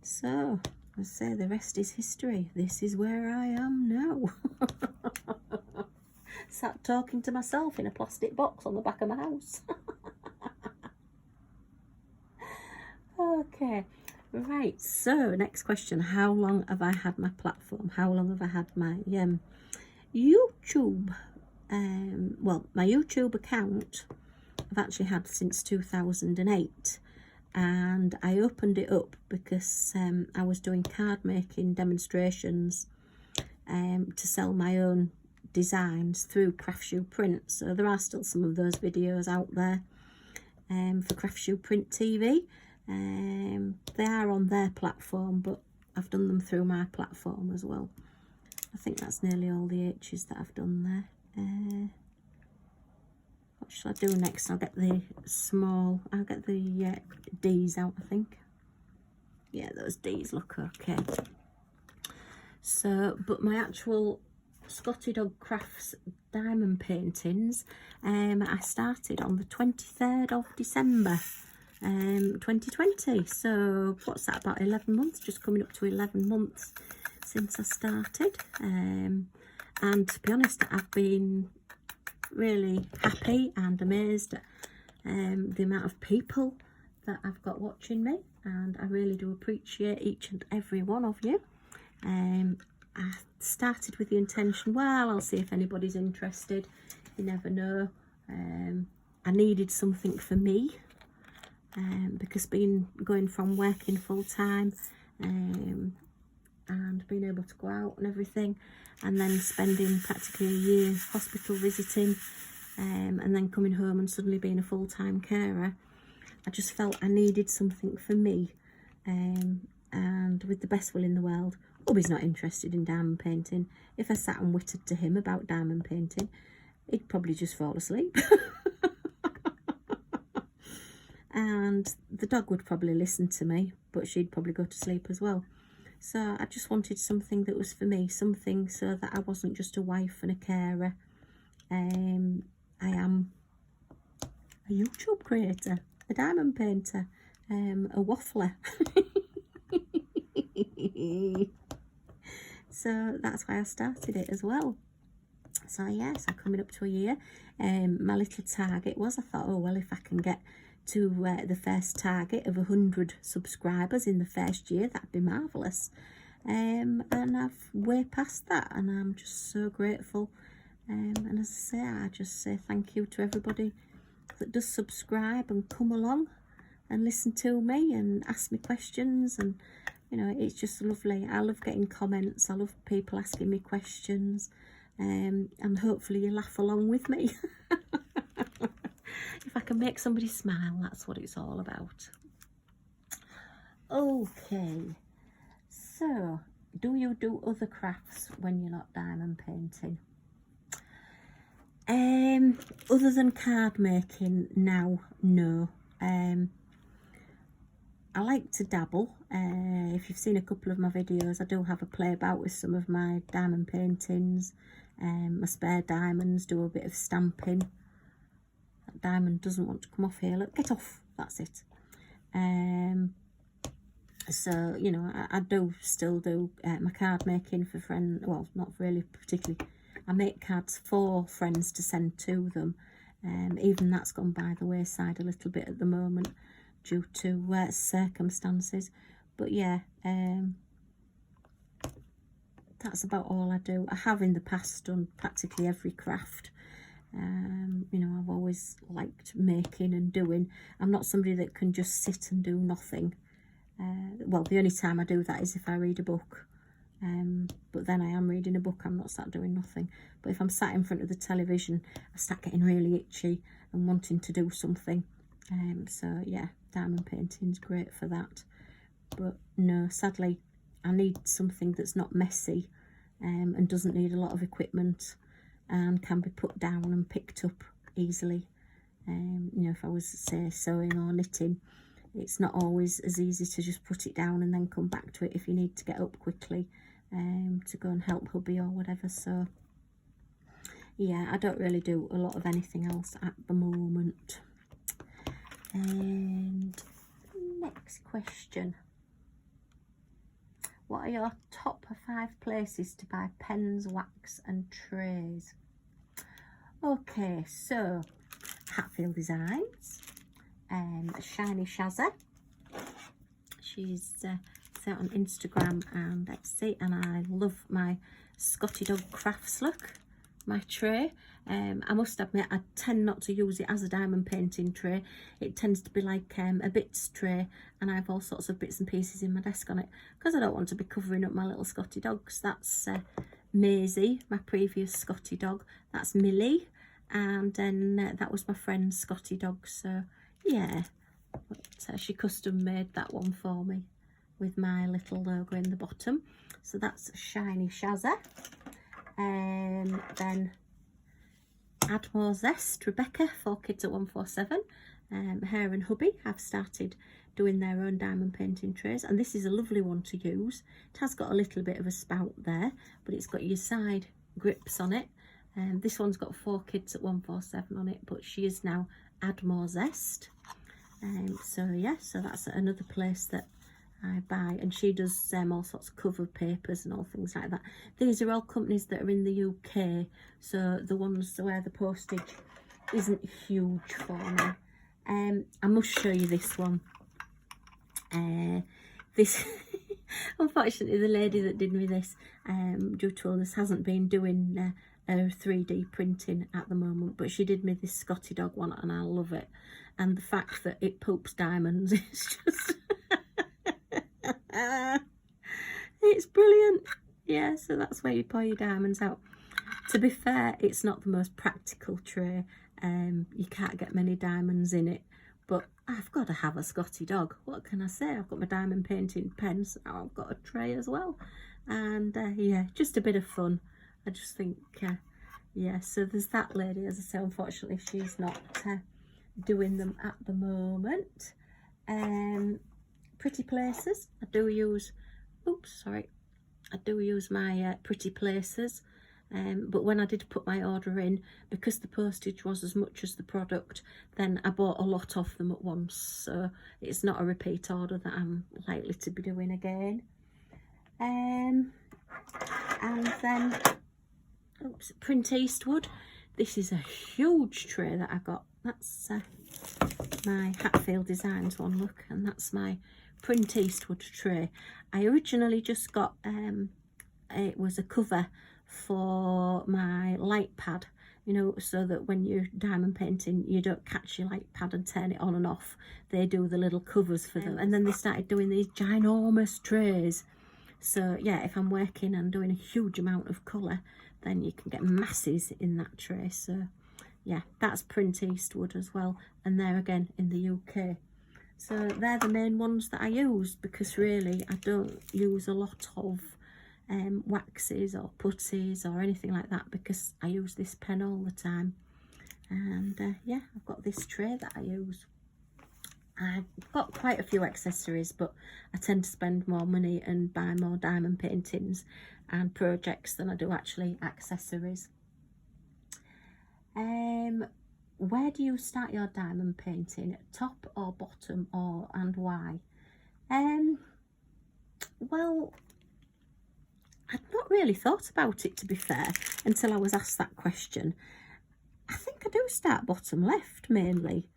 So I say the rest is history. This is where I am now. Sat talking to myself in a plastic box on the back of my house. Okay, right, so next question. How long have I had my platform? How long have I had my YouTube? Well, my YouTube account I've actually had since 2008. And I opened it up because I was doing card making demonstrations to sell my own designs through Craft Shoe Print. So there are still some of those videos out there. for Craft Shoe Print TV. They are on their platform, but I've done them through my platform as well. I think that's nearly all the H's that I've done there. What shall I do next? I'll get the D's out, I think. Yeah, those D's look okay. So, but my actual Scotty Dog Crafts diamond paintings, I started on the 23rd of December 2020. So what's that, about 11 months, just coming up to 11 months since I started. And to be honest, I've been really happy and amazed at the amount of people that I've got watching me, and I really do appreciate each and every one of you. I started with the intention, well, I'll see if anybody's interested. You never know. I needed something for me, because going from working full time and being able to go out and everything, and then spending practically a year hospital visiting, and then coming home and suddenly being a full-time carer, I just felt I needed something for me. And with the best will in the world, hubby's not interested in diamond painting. If I sat and whittled to him about diamond painting, he'd probably just fall asleep. And the dog would probably listen to me, but she'd probably go to sleep as well. So I just wanted something that was for me, something so that I wasn't just a wife and a carer. I am a YouTube creator, a diamond painter, a waffler. So that's why I started it as well. So yes, I'm coming up to a year. My little target was, I thought, oh well, if I can get to the first target of 100 subscribers in the first year, that'd be marvellous. And I've way past that, and I'm just so grateful. And as I say, I just say thank you to everybody that does subscribe and come along and listen to me and ask me questions. And you know, it's just lovely. I love getting comments. I love people asking me questions, and hopefully you laugh along with me. If I can make somebody smile, that's what it's all about. Okay, so do you do other crafts when you're not diamond painting? Other than card making now, no. I like to dabble. If you've seen a couple of my videos, I do have a play about with some of my diamond paintings. My spare diamonds, do a bit of stamping. That diamond doesn't want to come off here. Look, get off. That's it. So, you know, I do still do my card making for friends. Well, not really particularly. I make cards for friends to send to them. Even that's gone by the wayside a little bit at the moment due to circumstances. But yeah, that's about all I do. I have in the past done practically every craft. You know, I've always liked making and doing. I'm not somebody that can just sit and do nothing. Well, the only time I do that is if I read a book. But then I am reading a book, I'm not sat doing nothing. But if I'm sat in front of the television, I start getting really itchy and wanting to do something. So yeah, diamond painting's great for that. But no, sadly, I need something that's not messy, and doesn't need a lot of equipment, and can be put down and picked up easily. You know, if I was, say, sewing or knitting, it's not always as easy to just put it down and then come back to it if you need to get up quickly to go and help hubby or whatever. So yeah, I don't really do a lot of anything else at the moment. And next question. What are your top 5 places to buy pens, wax and trays? Okay, so Hatfield Designs, Shiny Shazza. She's out on Instagram and Etsy, and I love my Scotty Dog Crafts look, my tray. I must admit, I tend not to use it as a diamond painting tray. It tends to be like a bits tray, and I have all sorts of bits and pieces in my desk on it because I don't want to be covering up my little Scotty dogs. That's Maisie, my previous Scotty dog. That's Millie, and then that was my friend's Scotty dog. So yeah, but, she custom made that one for me with my little logo in the bottom. So that's Shiny Shazza. Then Add More Zest, Rebecca, 4Kids at 147. Her and hubby have started doing their own diamond painting trays, and this is a lovely one to use. It has got a little bit of a spout there, but it's got your side grips on it. This one's got 4Kids at 147 on it, but she is now Add More Zest. So yeah, so that's another place that I buy, and she does all sorts of cover papers and all things like that. These are all companies that are in the UK, so the ones where the postage isn't huge for me. I must show you this one. This unfortunately the lady that did me this, due to illness, hasn't been doing her 3D printing at the moment, but she did me this Scotty dog one, and I love it. And the fact that it poops diamonds is just it's brilliant. Yeah, so that's where you pour your diamonds out. To be fair, it's not the most practical tray. You can't get many diamonds in it, but I've got to have a Scotty dog. What can I say? I've got my diamond painting pens, now I've got a tray as well. And yeah, just a bit of fun. I just think, yeah, so there's that lady. As I say, unfortunately she's not doing them at the moment. Pretty Places, I do use, I do use my Pretty Places, but when I did put my order in, because the postage was as much as the product, then I bought a lot of them at once, so it's not a repeat order that I'm likely to be doing again. And then Print Eastwood, this is a huge tray that I got. That's my Hatfield Designs one, look, and that's my Print Eastwood tray. I originally just got it was a cover for my light pad, you know, so that when you're diamond painting you don't catch your light pad and turn it on and off. They do the little covers for them, and then they started doing these ginormous trays. So yeah, if I'm working and doing a huge amount of colour, then you can get masses in that tray. So yeah, that's Print Eastwood as well, and they're again in the UK. So they're the main ones that I use, because really I don't use a lot of waxes or putties or anything like that, because I use this pen all the time. And yeah, I've got this tray that I use. I've got quite a few accessories, but I tend to spend more money and buy more diamond paintings and projects than I do actually accessories. Where do you start your diamond painting? Top or bottom, and why? Well, I'd not really thought about it, to be fair, until I was asked that question. I think I do start bottom left mainly,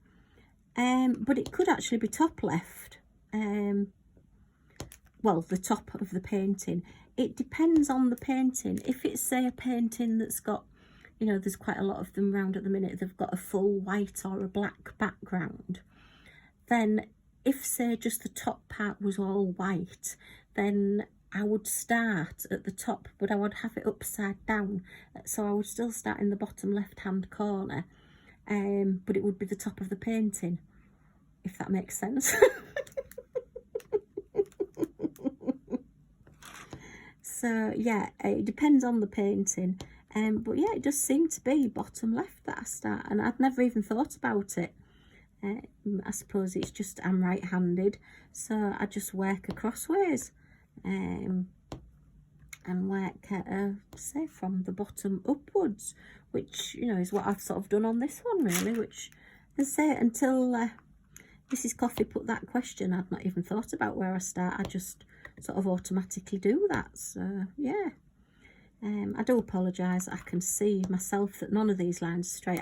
but it could actually be top left. Well, the top of the painting. It depends on the painting. If it's, say, a painting that's got, you know, there's quite a lot of them around at the minute, they've got a full white or a black background, then if, say, just the top part was all white, then I would start at the top, but I would have it upside down, so I would still start in the bottom left hand corner, but it would be the top of the painting, if that makes sense. So yeah, it depends on the painting. But yeah, it does seem to be bottom left that I start, and I'd never even thought about it. I suppose it's just I'm right-handed, so I just work across ways, and work say from the bottom upwards, which, you know, is what I've sort of done on this one really. Which, as I say, until Mrs Coffee put that question, I'd not even thought about where I start. I just sort of automatically do that. So yeah. I do apologise. I can see myself that none of these lines are straight.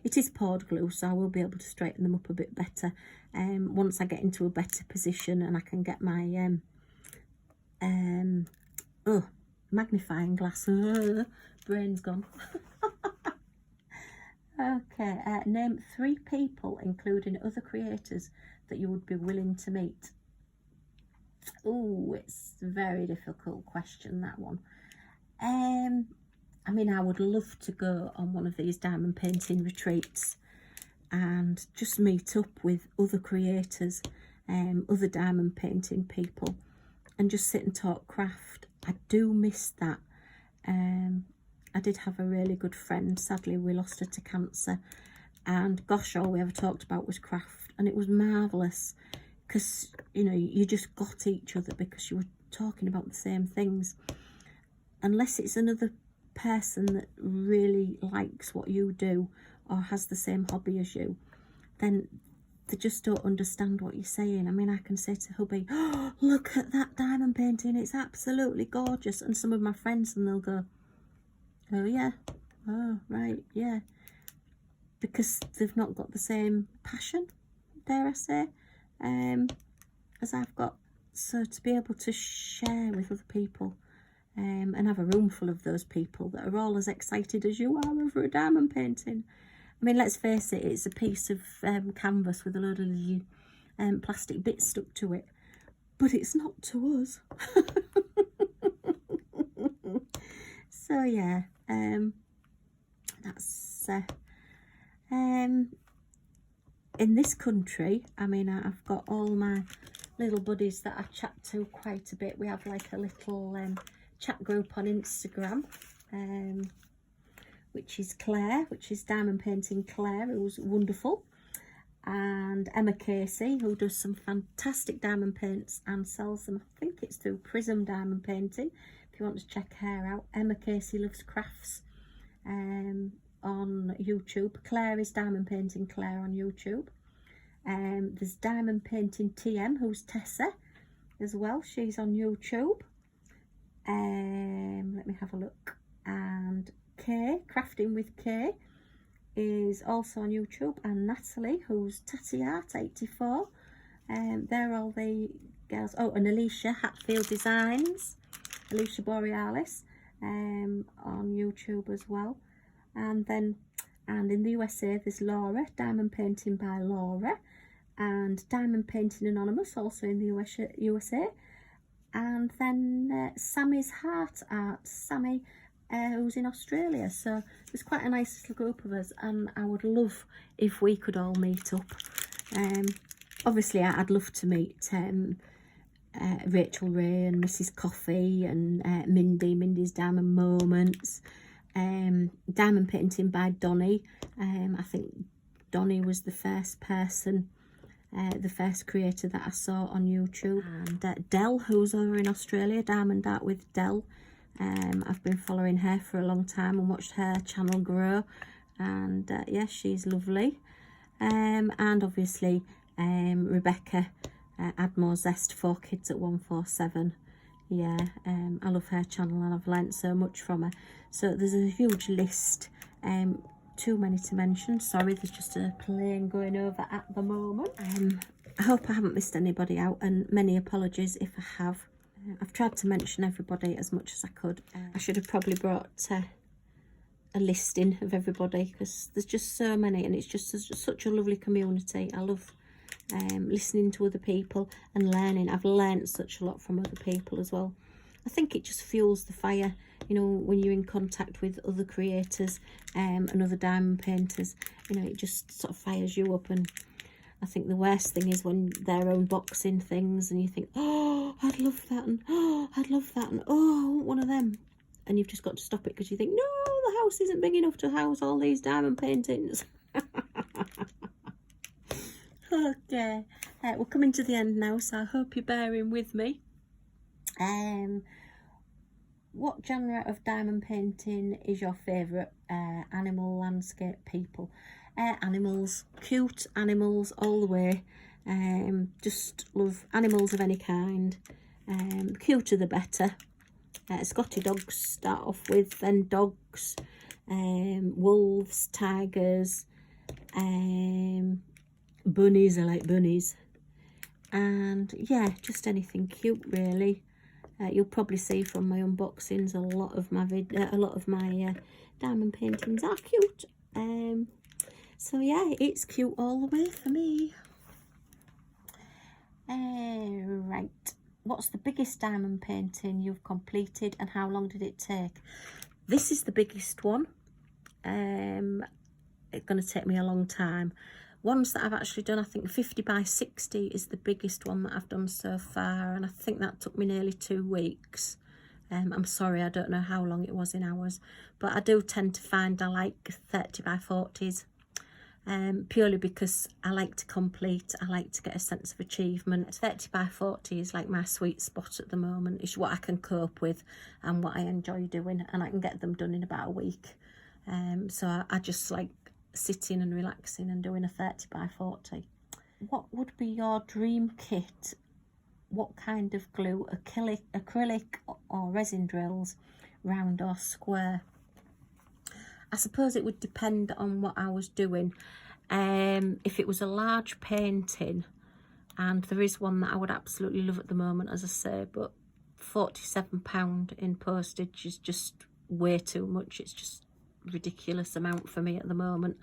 It is poured glue, so I will be able to straighten them up a bit better once I get into a better position and I can get my magnifying glass. Brain's gone. Okay, name 3 people, including other creators, that you would be willing to meet. Oh, it's a very difficult question, that one. I mean, I would love to go on one of these diamond painting retreats. and just meet up with other creators, other diamond painting people, and just sit and talk craft. I do miss that. I did have a really good friend. Sadly, we lost her to cancer, and gosh, all we ever talked about was craft, and it was marvellous because, you know, you just got each other because you were talking about the same things. Unless it's another person that really likes what you do or has the same hobby as you, then they just don't understand what you're saying. I mean, I can say to hubby, oh, look at that diamond painting, it's absolutely gorgeous. And some of my friends, and they'll go, oh yeah, oh right, yeah. Because they've not got the same passion, dare I say, as I've got. So to be able to share with other people, and have a room full of those people that are all as excited as you are over a diamond painting. I mean, let's face it, it's a piece of canvas with a load of plastic bits stuck to it, but it's not to us. So yeah, that's in this country. I mean, I've got all my little buddies that I chat to quite a bit. We have like a little chat group on Instagram, which is Claire, which is Diamond Painting Claire, who's wonderful, and Emma Casey, who does some fantastic diamond paints and sells them. I think it's through Prism Diamond Painting, if you want to check her out. Emma Casey Loves Crafts on YouTube. Claire is Diamond Painting Claire on YouTube. There's Diamond Painting TM, who's Tessa as well. She's on YouTube. Let me have a look. And Kay, Crafting with Kay, is also on YouTube. And Natalie, who's Tatty Art 84. They're all the girls. Oh, and Alicia, Hatfield Designs, Alicia Borealis, on YouTube as well. And in the USA, there's Laura, Diamond Painting by Laura, and Diamond Painting Anonymous, also in the USA. And then Sammy's Heart Art, Sammy, who's in Australia. So there's quite a nice little group of us, and I would love if we could all meet up. Obviously, I'd love to meet Rachel Ray and Mrs Coffee and Mindy's Diamond Moments. Diamond Painting by Donnie. I think Donnie was the first person, the first creator that I saw on YouTube. And Dell, who's over in Australia, Diamond Art with Dell. I've been following her for a long time and watched her channel grow, and yeah, she's lovely. And obviously Rebecca, Add More Zest, 4 Kids at 147. Yeah, I love her channel and I've learnt so much from her. So there's a huge list, too many to mention. Sorry, there's just a plane going over at the moment. I hope I haven't missed anybody out, and many apologies if I have. I've tried to mention everybody as much as I could. I should have probably brought a listing of everybody, because there's just so many, and it's just such a lovely community. I love listening to other people and learning. I've learned such a lot from other people as well. I think it just fuels the fire, you know, when you're in contact with other creators and other diamond painters. You know, it just sort of fires you up. And I think the worst thing is when they're unboxing things and you think, oh, I'd love that, and oh, I'd love that, and oh, I want one of them. And you've just got to stop it because you think, no, the house isn't big enough to house all these diamond paintings. Okay, we're coming to the end now, so I hope you're bearing with me. What genre of diamond painting is your favourite? Animal, landscape, people? Animals, cute animals all the way. Just love animals of any kind. The cuter the better. Scotty dogs start off with, then dogs, wolves, tigers, bunnies. I like bunnies, and yeah, just anything cute really. You'll probably see from my unboxings a lot of my diamond paintings are cute. So yeah, it's cute all the way for me. Right, what's the biggest diamond painting you've completed and how long did it take? This is the biggest one. it's going to take me a long time. Ones that I've actually done, I think 50 by 60 is the biggest one that I've done so far, and I think that took me nearly 2 weeks. I'm sorry, I don't know how long it was in hours, but I do tend to find I like 30 by 40s, purely because I like to complete, I like to get a sense of achievement. 30 by 40 is like my sweet spot at the moment. It's what I can cope with and what I enjoy doing, and I can get them done in about a week. So I just like sitting and relaxing and doing a 30 by 40. What would be your dream kit? What kind of glue? Acrylic or resin drills, round or square? I suppose it would depend on what I was doing. If it was a large painting, and there is one that I would absolutely love at the moment, as I say, but £47 in postage is just way too much. It's just ridiculous amount for me at the moment.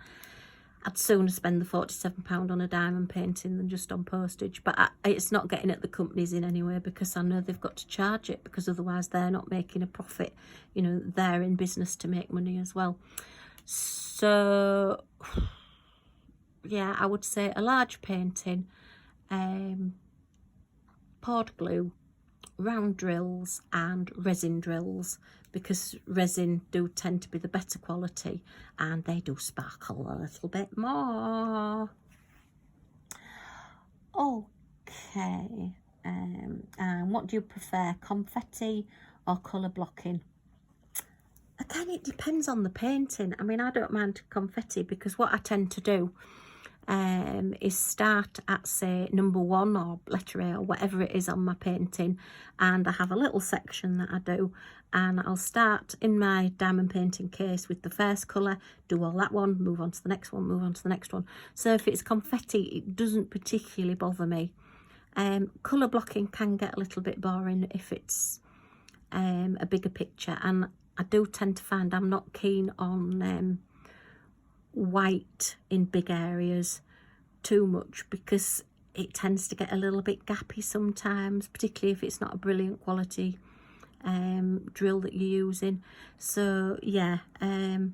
I'd sooner spend the £47 on a diamond painting than just on postage, but it's not getting at the companies in any way, because I know they've got to charge it, because otherwise they're not making a profit. You know, they're in business to make money as well. So yeah, I would say a large painting, poured glue, round drills and resin drills, because resin do tend to be the better quality and they do sparkle a little bit more. Okay, and what do you prefer, confetti or colour blocking? Again, it depends on the painting. I mean, I don't mind confetti, because what I tend to do is start at, say, number 1 or letter A or whatever it is on my painting, and I have a little section that I do, and I'll start in my diamond painting case with the first colour, do all that one, move on to the next one, move on to the next one. So if it's confetti, it doesn't particularly bother me. Colour blocking can get a little bit boring if it's a bigger picture, and I do tend to find I'm not keen on white in big areas too much, because it tends to get a little bit gappy sometimes, particularly if it's not a brilliant quality drill that you're using. So yeah, I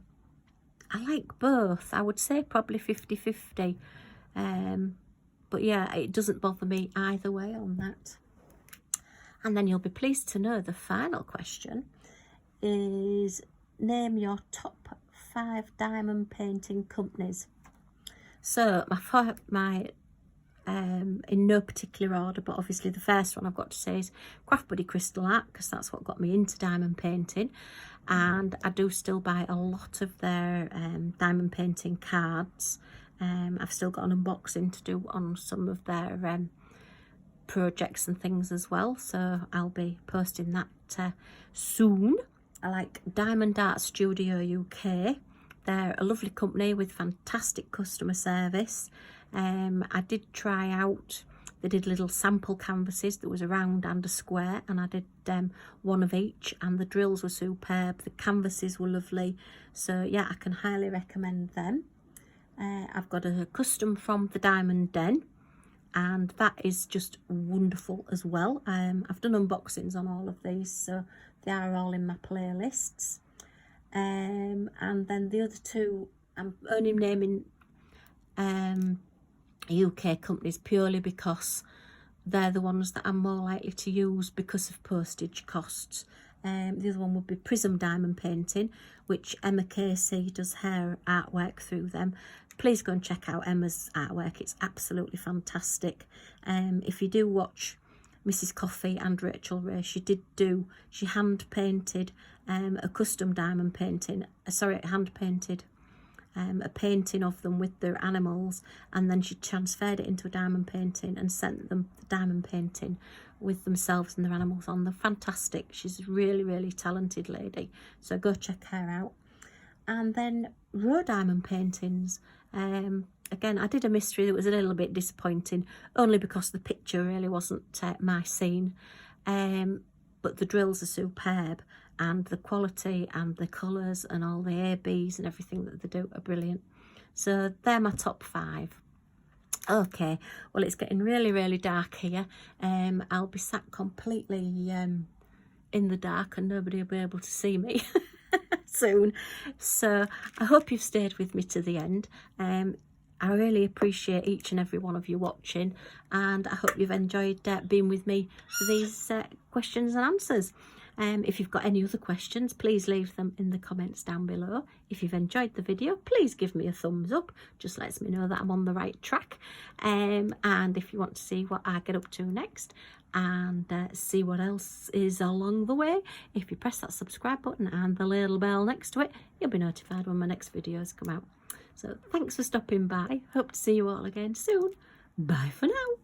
like both. I would say probably 50-50, but yeah, it doesn't bother me either way on that. And then you'll be pleased to know the final question is, name your top 5 diamond painting companies. So my in no particular order, but obviously the first one I've got to say is Craft Buddy Crystal Art, because that's what got me into diamond painting, and I do still buy a lot of their diamond painting cards. I've still got an unboxing to do on some of their projects and things as well, so I'll be posting that soon. I like Diamond Art Studio UK. They're a lovely company with fantastic customer service. I did try out, they did little sample canvases. There was a round and a square, and I did one of each, and the drills were superb. The canvases were lovely. So yeah, I can highly recommend them. I've got a custom from the Diamond Den, and that is just wonderful as well. I've done unboxings on all of these, so they are all in my playlists. And then the other two, I'm only naming UK companies purely because they're the ones that I'm more likely to use because of postage costs. The other one would be Prism Diamond Painting, which Emma Casey does her artwork through them. Please go and check out Emma's artwork, it's absolutely fantastic. If you do watch Mrs Coffee and Rachel Ray, she hand painted a custom diamond painting, hand painted a painting of them with their animals, and then she transferred it into a diamond painting and sent them the diamond painting with themselves and their animals on. They're fantastic. She's a really, really talented lady, so go check her out. And then Rowe Diamond Paintings. Again, I did a mystery that was a little bit disappointing, only because the picture really wasn't my scene. But the drills are superb, and the quality and the colours and all the ABs and everything that they do are brilliant. So they're my top 5. Okay, well, it's getting really, really dark here. I'll be sat completely in the dark and nobody will be able to see me. soon. So I hope you've stayed with me to the end. I really appreciate each and every one of you watching, and I hope you've enjoyed being with me for these questions and answers. If you've got any other questions, please leave them in the comments down below. If you've enjoyed the video, please give me a thumbs up. Just lets me know that I'm on the right track. And if you want to see what I get up to next and see what else is along the way, if you press that subscribe button and the little bell next to it, you'll be notified when my next videos come out. So thanks for stopping by. Hope to see you all again soon. Bye for now.